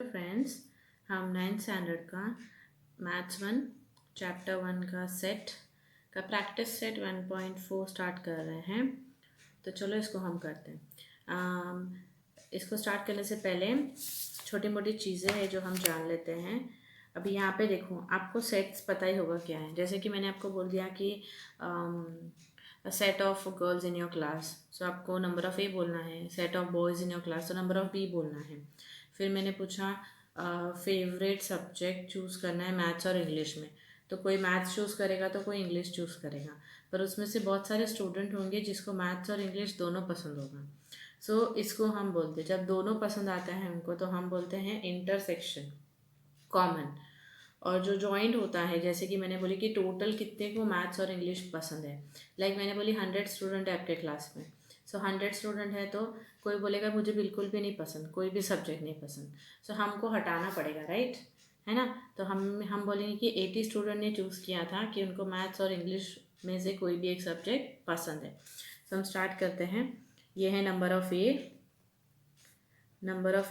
Friends, हम 9th standard का maths 1 chapter 1 का सेट का प्रैक्टिस सेट 1.4 स्टार्ट कर रहे हैं। तो चलो इसको हम करते हैं। इसको स्टार्ट करने से पहले छोटी मोटी चीज़ें हैं जो हम जान लेते हैं। अभी यहाँ पे देखो, आपको सेट्स पता ही होगा क्या है। जैसे कि मैंने आपको बोल दिया कि set of girls in your class, so आपको नंबर ऑफ़ ए बोलना है। Set of boys in your class, तो नंबर ऑफ़ बी बोलना है। फिर मैंने पूछा फेवरेट सब्जेक्ट चूज़ करना है मैथ्स और इंग्लिश में, तो कोई मैथ्स चूज़ करेगा तो कोई इंग्लिश चूज़ करेगा, पर उसमें से बहुत सारे स्टूडेंट होंगे जिसको मैथ्स और इंग्लिश दोनों पसंद होगा। सो इसको हम बोलते हैं, जब दोनों पसंद आता है हमको तो हम बोलते हैं इंटरसेक्शन, कॉमन। और जो जॉइंट होता है, जैसे कि मैंने बोली कि टोटल कितने को मैथ्स और इंग्लिश पसंद है। मैंने बोली 100 स्टूडेंट है आपके क्लास में, सो 100 स्टूडेंट है तो कोई बोलेगा मुझे बिल्कुल भी नहीं पसंद, कोई भी सब्जेक्ट नहीं पसंद, सो हमको हटाना पड़ेगा, राइट है ना। तो हम बोलेंगे कि 80 स्टूडेंट ने चूज़ किया था कि उनको मैथ्स और इंग्लिश में से कोई भी एक सब्जेक्ट पसंद है। तो हम स्टार्ट करते हैं। ये है number of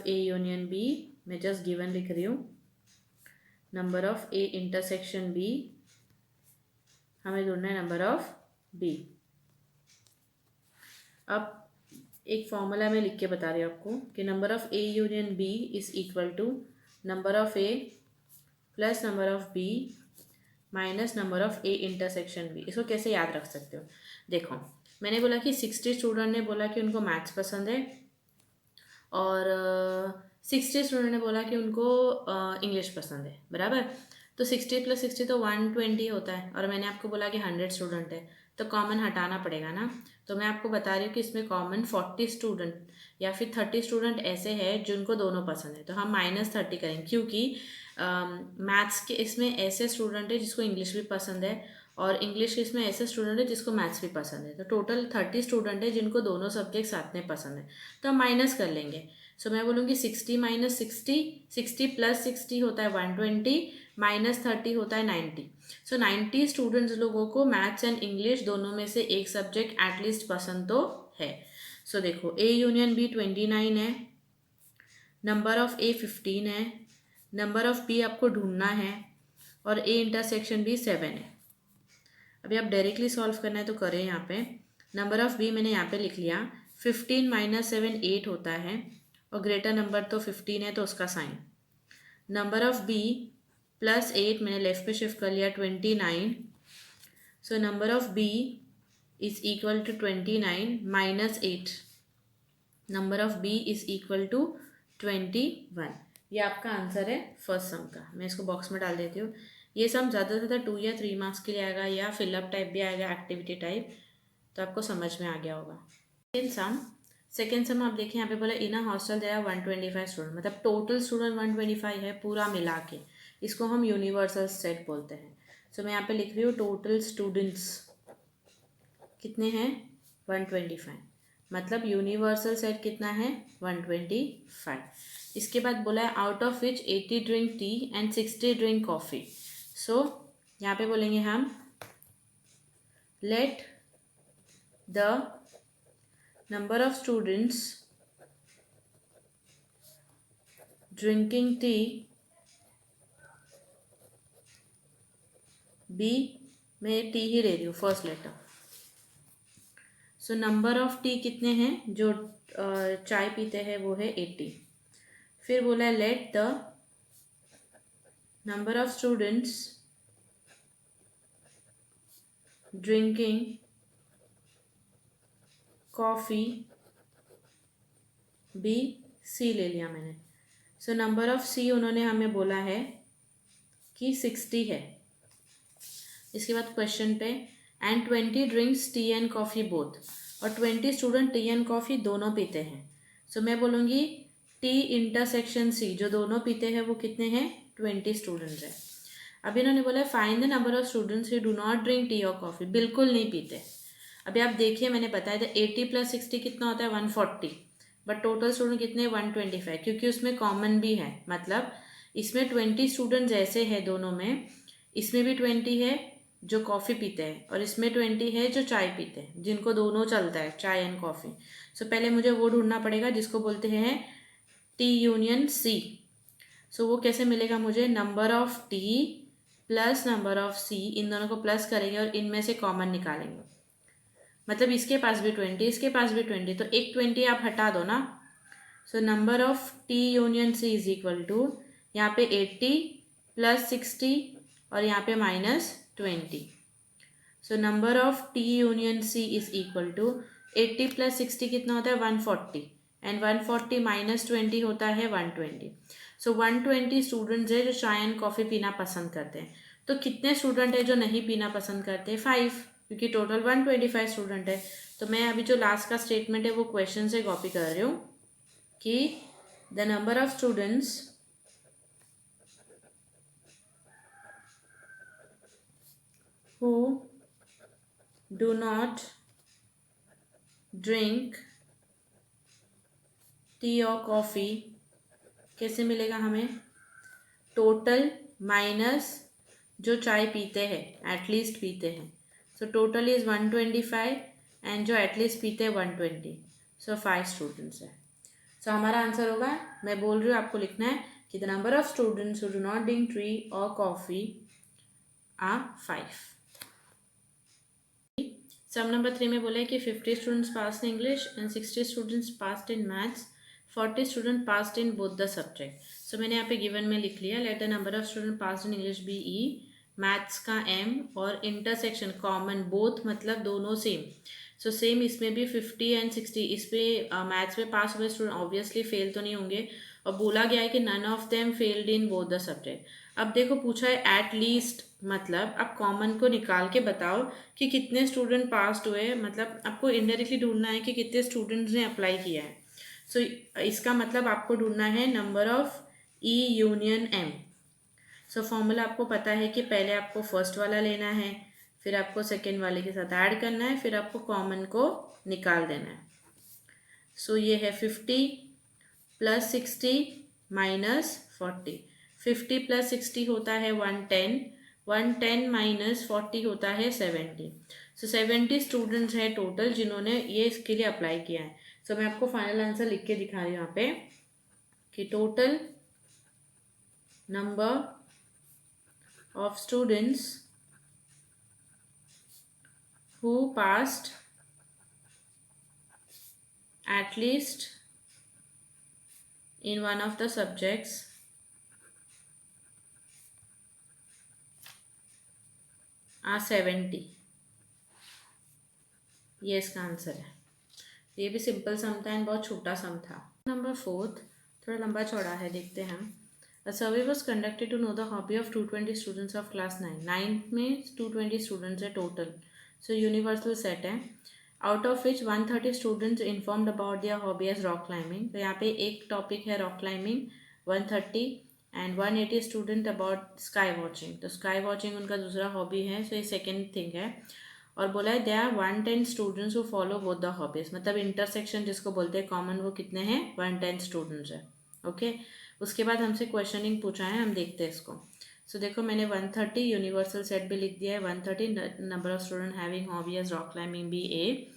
A union B, मैं जस्ट गिवन लिख रही हूँ। Number of A intersection B, हमें ढूंढना है नंबर ऑफ बी। अब एक फॉर्मूला मैं लिख के बता रही हूँ आपको कि number of A union B is equal to number of A plus number of B minus number of A intersection B. इसको कैसे याद रख सकते हो? देखो, मैंने बोला कि 60 स्टूडेंट ने बोला कि उनको मैथ्स पसंद है और 60 स्टूडेंट ने बोला कि उनको इंग्लिश पसंद है, बराबर। तो 60 + 60 तो 120 होता है, और मैंने आपको बोला कि 100 स्टूडेंट है तो कॉमन हटाना पड़ेगा ना। तो मैं आपको बता रही हूँ कि इसमें कॉमन 40 स्टूडेंट या फिर 30 स्टूडेंट ऐसे हैं जिनको दोनों पसंद है, तो हम -30 करेंगे, क्योंकि मैथ्स के इसमें ऐसे स्टूडेंट है जिसको इंग्लिश भी पसंद है और इंग्लिश के इसमें ऐसे स्टूडेंट है जिसको मैथ्स भी पसंद है। तो टोटल 30 स्टूडेंट है जिनको दोनों सब्जेक्ट साथ में पसंद है, तो हम माइनस कर लेंगे। सो मैं बोलूँगी 60 - 60, 60 + 60 होता है 120, -30 होता है 90। सो 90 स्टूडेंट्स लोगों को मैथ्स एंड इंग्लिश दोनों में से एक सब्जेक्ट एटलीस्ट पसंद तो है। सो देखो, ए यूनियन बी 29 है, नंबर ऑफ ए 15 है, नंबर ऑफ बी आपको ढूंढना है, और ए इंटरसेक्शन बी 7 है। अभी आप डायरेक्टली सॉल्व करना है तो करें। यहाँ पे नंबर ऑफ बी मैंने यहाँ पे लिख लिया, 15 - 7 8 होता है, और ग्रेटर नंबर तो 15 है तो उसका साइन। नंबर ऑफ बी +8 मैंने लेफ्ट पे शिफ्ट कर लिया, 29। So number of B is equal to 29 - 8, number of B is equal to 21। ये आपका आंसर है फर्स्ट सम का। मैं इसको बॉक्स में डाल देती हूँ। ये सम ज़्यादा से ज़्यादा 2 या 3 मार्क्स के लिए आएगा, या फिलअप टाइप भी आएगा, एक्टिविटी टाइप, तो आपको समझ में आ गया होगा। सेकेंड सम आप देखिए, यहाँ पे बोला in a hostel there are 125 student, मतलब टोटल स्टूडेंट 125 है पूरा मिला के। इसको हम यूनिवर्सल सेट बोलते हैं। सो मैं यहाँ पे लिख रही हूँ टोटल स्टूडेंट्स कितने हैं, 125, मतलब यूनिवर्सल सेट कितना है, 125। इसके बाद बोला है out of which 80 drink tea and 60 drink coffee. So यहाँ पे बोलेंगे हम let the number of students drinking tea be, मैं टी ही ले रही हूँ first letter. So number of T कितने हैं जो चाय पीते हैं वो है 80। फिर बोला है let the number of students drinking coffee be, C ले लिया मैंने। सो नंबर ऑफ सी उन्होंने हमें बोला है कि 60 है। इसके बाद क्वेश्चन पे and 20 drinks T and coffee both, और 20 स्टूडेंट टी एंड कॉफ़ी दोनों पीते हैं। सो मैं बोलूँगी टी इंटरसेक्शन सी, जो दोनों पीते हैं वो कितने हैं, 20 स्टूडेंट्स है। अभी इन्होंने बोला find the number of students who do not drink tea और कॉफ़ी, बिल्कुल नहीं पीते। अभी आप देखिए, मैंने बताया था 80 + 60 कितना होता है, 140, बट टोटल स्टूडेंट कितने, 125, क्योंकि उसमें कॉमन भी है, मतलब इसमें 20 स्टूडेंट्स ऐसे हैं दोनों में, इसमें भी 20 है जो कॉफ़ी पीते हैं और इसमें 20 है जो चाय पीते हैं, जिनको दोनों चलता है, चाय एंड कॉफ़ी। सो पहले मुझे वो ढूंढना पड़ेगा जिसको बोलते हैं टी यूनियन सी। सो वो कैसे मिलेगा मुझे, number of T plus number of C, इन दोनों को प्लस करेंगे और इनमें से कॉमन निकालेंगे। मतलब इसके पास भी 20, इसके पास भी 20, तो एक 20 आप हटा दो ना। So number of T union C is equal to, यहाँ पे 80 प्लस 60 और यहाँ पे -20। So number of T union C is equal to 80 plus 60 कितना होता है 140, एंड 140 -20 होता है 120। सो 120 स्टूडेंट्स है जो चाय एंड कॉफ़ी पीना पसंद करते हैं। तो कितने स्टूडेंट है जो नहीं पीना पसंद करते हैं, 5, क्योंकि टोटल 125 स्टूडेंट है। तो मैं अभी जो लास्ट का स्टेटमेंट है वो क्वेश्चन से कॉपी कर रही हूँ कि the number of students who do not drink T और कॉफ़ी, कैसे मिलेगा हमें, टोटल माइनस जो चाय पीते हैं, एटलीस्ट पीते हैं। सो टोटल इज़ 125 एंड जो एटलीस्ट पीते हैं 120। सो 5 स्टूडेंट्स है। सो हमारा आंसर होगा, मैं बोल रही हूँ आपको लिखना है कि the number of students who do not drink tea और कॉफ़ी आर 5। सम नंबर 3 में बोला है कि 50 students pass in English and 60 students passed in maths, 40 student passed in both the subject. So मैंने यहाँ पे गिवन में लिख लिया, let the number of student passed in English be E, maths का m और इंटरसेक्शन कॉमन बोथ मतलब दोनों सेम। सो सेम इसमें भी 50 एंड 60, इसमें मैथ्स में पास हुए स्टूडेंट ऑब्वियसली फेल तो नहीं होंगे, और बोला गया है कि none of them failed in both the subject. अब देखो पूछा है एट लीस्ट, मतलब आप कॉमन को निकाल के बताओ कि कितने स्टूडेंट पास्ड हुए, मतलब आपको इनडायरेक्टली ढूंढना है कि कितने स्टूडेंट्स ने अप्लाई किया है। सो इसका मतलब आपको ढूंढना है number of E union M. So formula आपको पता है कि पहले आपको फर्स्ट वाला लेना है, फिर आपको सेकेंड वाले के साथ ऐड करना है, फिर आपको कॉमन को निकाल देना है। सो ये है 50 प्लस 60 -40, 50 प्लस 60 होता है 110, 110 -40 होता है 70। सो 70 स्टूडेंट्स हैं टोटल जिन्होंने ये इसके लिए अप्लाई किया है। सो मैं आपको फाइनल आंसर लिख के दिखा रही हूँ यहाँ पे कि total number of students who passed at least in one of the subjects are 70। ये इसका आंसर है। ये भी सिंपल सम था एंड बहुत छोटा सम था। नंबर 4 थोड़ा लंबा चौड़ा है, देखते हैं हम। A survey was conducted to know the hobby of 220 students of class 9। 9th में 220 स्टूडेंट्स है टोटल, सो यूनिवर्सल सेट है। Out of which 130 students informed about their hobby as rock climbing. तो यहाँ पे एक टॉपिक है rock climbing 130, and 180 student about sky watching. तो sky watching उनका दूसरा हॉबी है, सो ये सेकेंड थिंग है। और बोला है they are 110 students who follow both the hobbies, मतलब इंटरसेक्शन जिसको बोलते हैं कॉमन, वो कितने हैं 110 स्टूडेंट्स है। ओके उसके बाद हमसे क्वेश्चनिंग पूछा है, हम देखते हैं इसको। सो देखो मैंने 130 यूनिवर्सल सेट भी लिख दिया है, 130 number of student having hobby as rock climbing B A,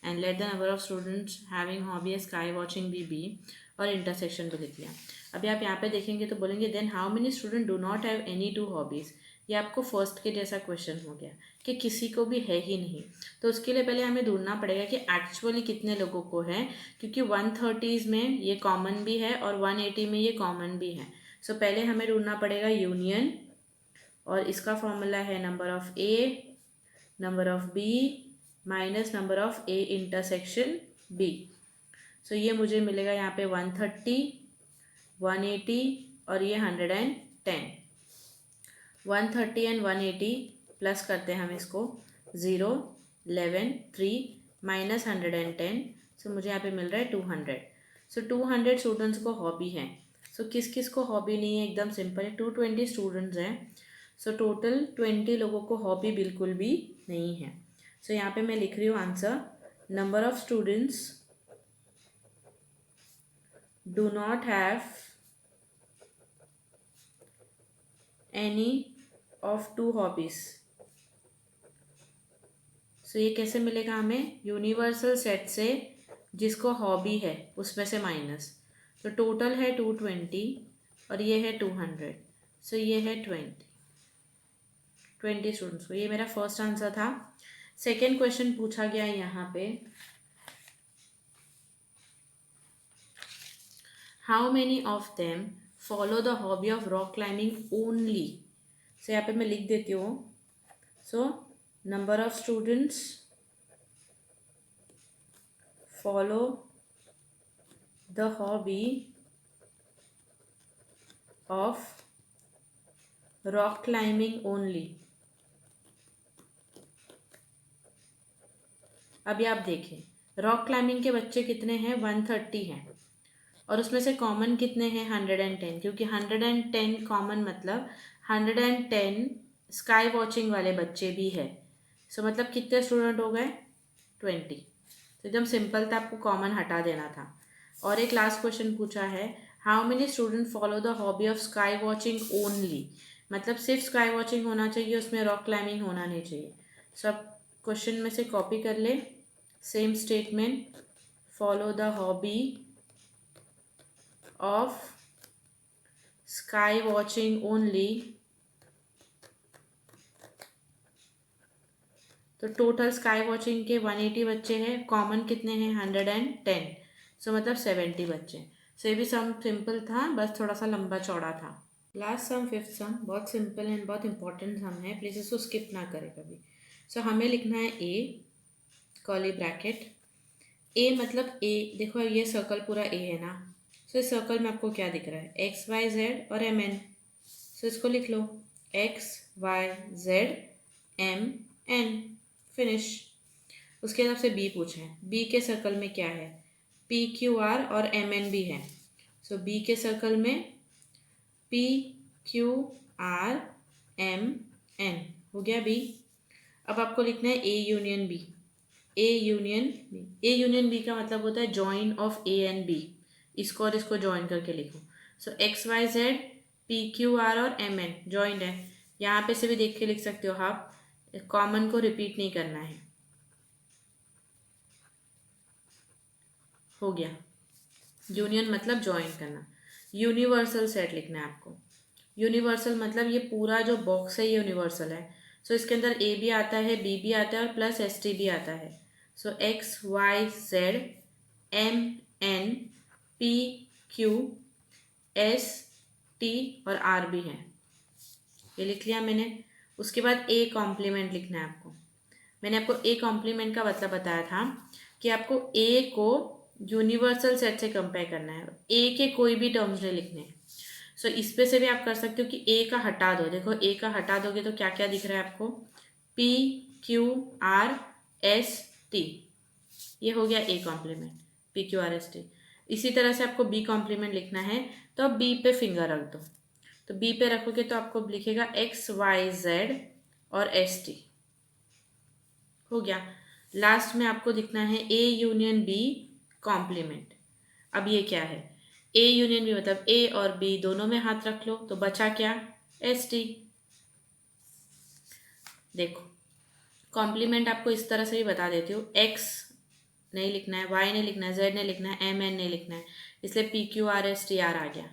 and let the number of students having hobby as sky watching B, और इंटरसेक्शन भी लिख लिया। अभी आप यहाँ पे देखेंगे तो बोलेंगे then how many student do not have any two hobbies. ये आपको फर्स्ट के जैसा क्वेश्चन हो गया कि किसी को भी है ही नहीं। तो उसके लिए पहले हमें ढूंढना पड़ेगा कि एक्चुअली कितने लोगों को है, क्योंकि 130 में ये कॉमन भी है और 180 में ये कॉमन भी है। सो पहले हमें ढूंढना पड़ेगा यूनियन, और इसका फॉर्मूला है number of A number of B minus number of A intersection B. So ये मुझे मिलेगा यहाँ पे 130, 180 और ये 110। 130 एंड 180 प्लस करते हैं हम इसको, 0 11 3 माइनस 110। सो मुझे यहाँ पे मिल रहा है 200। सो 200 स्टूडेंट्स को हॉबी है। सो किस किस को हॉबी नहीं है, एकदम सिंपल है, 220 स्टूडेंट्स हैं। सो टोटल 20 लोगों को हॉबी बिल्कुल भी नहीं है। सो यहाँ पे मैं लिख रही हूँ answer, number of students do not have any of two hobbies. So ये कैसे मिलेगा हमें, यूनिवर्सल सेट से जिसको हॉबी है उसमें से माइनस। तो टोटल है 220, और ये है 200, सो ये है 20 स्टूडेंट्स को। ये मेरा फर्स्ट आंसर था। सेकेंड क्वेश्चन पूछा गया है यहाँ पे, how many of them follow the hobby of rock climbing only. So यहाँ पे मैं लिख देती हूँ। So number of students follow the hobby of rock climbing only. अभी आप देखें रॉक क्लाइंबिंग के बच्चे कितने हैं, 130 हैं, और उसमें से कॉमन कितने हैं, 110, क्योंकि 110 कॉमन मतलब 110 स्काई वॉचिंग वाले बच्चे भी है। सो मतलब कितने स्टूडेंट हो गए, 20। तो एकदम सिंपल था, आपको कॉमन हटा देना था। और एक लास्ट क्वेश्चन पूछा है, how many student follow the hobby of sky watching only, मतलब सिर्फ स्काई वॉचिंग होना चाहिए, उसमें रॉक क्लाइंबिंग होना नहीं चाहिए। सो आप क्वेश्चन में से कॉपी कर ले, same statement, follow the hobby of sky watching only. तो टोटल स्काई वॉचिंग के 180 बच्चे हैं, कॉमन कितने हैं, 110। सो मतलब 70 बच्चे। सो ये भी सम सिंपल था, बस थोड़ा सा लंबा चौड़ा था। लास्ट सम, फिफ्थ सम, बहुत सिंपल एंड बहुत इंपॉर्टेंट सम है, प्लीज़ इसको स्किप ना करें कभी। सो हमें लिखना है ए, कर्ली ब्रैकेट, ए मतलब ए, देखो ये सर्कल पूरा ए है ना। सो इस सर्कल में आपको क्या दिख रहा है, एक्स वाई जेड और एम एन। सो इसको लिख लो, X Y Z M N, finish. उसके हिसाब से बी पूछे हैं, बी के सर्कल में क्या है, पी क्यू आर और एम एन भी है। सो बी के सर्कल में P Q R M N हो गया बी। अब आपको लिखना है A union B, A union B. A union B का मतलब होता है join of A and B, इसको और इसको जॉइन करके लिखो। So X Y Z P Q R और एम एन जॉइंड है, यहाँ पे से भी देख के लिख सकते हो आप, कॉमन को रिपीट नहीं करना है। हो गया, यूनियन मतलब ज्वाइन करना। यूनिवर्सल सेट लिखना है आपको। यूनिवर्सल मतलब ये पूरा जो बॉक्स है ये यूनिवर्सल है। सो इसके अंदर ए भी आता है, बी भी आता है और प्लस एस टी भी आता है। So X Y Z M N P Q S T और आर भी है, ये लिख लिया मैंने। उसके बाद ए कॉम्प्लीमेंट लिखना है आपको। मैंने आपको ए कॉम्प्लीमेंट का मतलब बताया था कि आपको ए को यूनिवर्सल सेट से कंपेयर करना है, ए के कोई भी टर्म्स नहीं लिखने। सो इस पे से भी आप कर सकते हो कि ए का हटा दो, देखो ए का हटा दोगे तो क्या क्या दिख रहा है आपको, P Q R S T, ये हो गया A complement, P Q R S T. इसी तरह से आपको बी कॉम्प्लीमेंट लिखना है, तो अब बी पे फिंगर रख दो। तो बी पे रखोगे तो आपको लिखेगा एक्स वाई जेड और एस टी, हो गया। लास्ट में आपको दिखना है ए यूनियन बी कॉम्प्लीमेंट। अब ये क्या है, ए यूनियन बी मतलब ए और बी दोनों में हाथ रख लो, तो बचा क्या, एस टी। देखो कॉम्प्लीमेंट आपको इस तरह से भी बता देती हूँ, एक्स नहीं लिखना है, वाई नहीं लिखना है, जेड नहीं लिखना है, एम एन नहीं लिखना है, इसलिए P Q R S T R आ गया।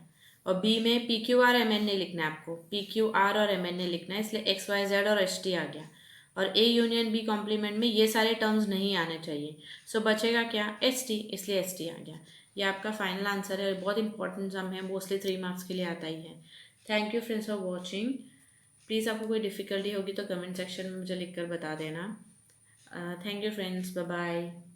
और बी में P Q R M N नहीं लिखना है आपको, पी क्यू आर और एम एन नहीं लिखना है, इसलिए एक्स वाई जेड और एस टी आ गया। और ए यूनियन बी कॉम्प्लीमेंट में ये सारे टर्म्स नहीं आने चाहिए। सो बचेगा क्या, एस टी, इसलिए एस टी आ गया। ये आपका फाइनल आंसर है, बहुत इंपॉर्टेंट सम है, मोस्टली 3 मार्क्स के लिए आता ही है। Thank you friends for watching. Please आपको कोई डिफ़िकल्टी होगी तो कमेंट सेक्शन में मुझे लिख कर बता देना। Thank you friends, bye bye.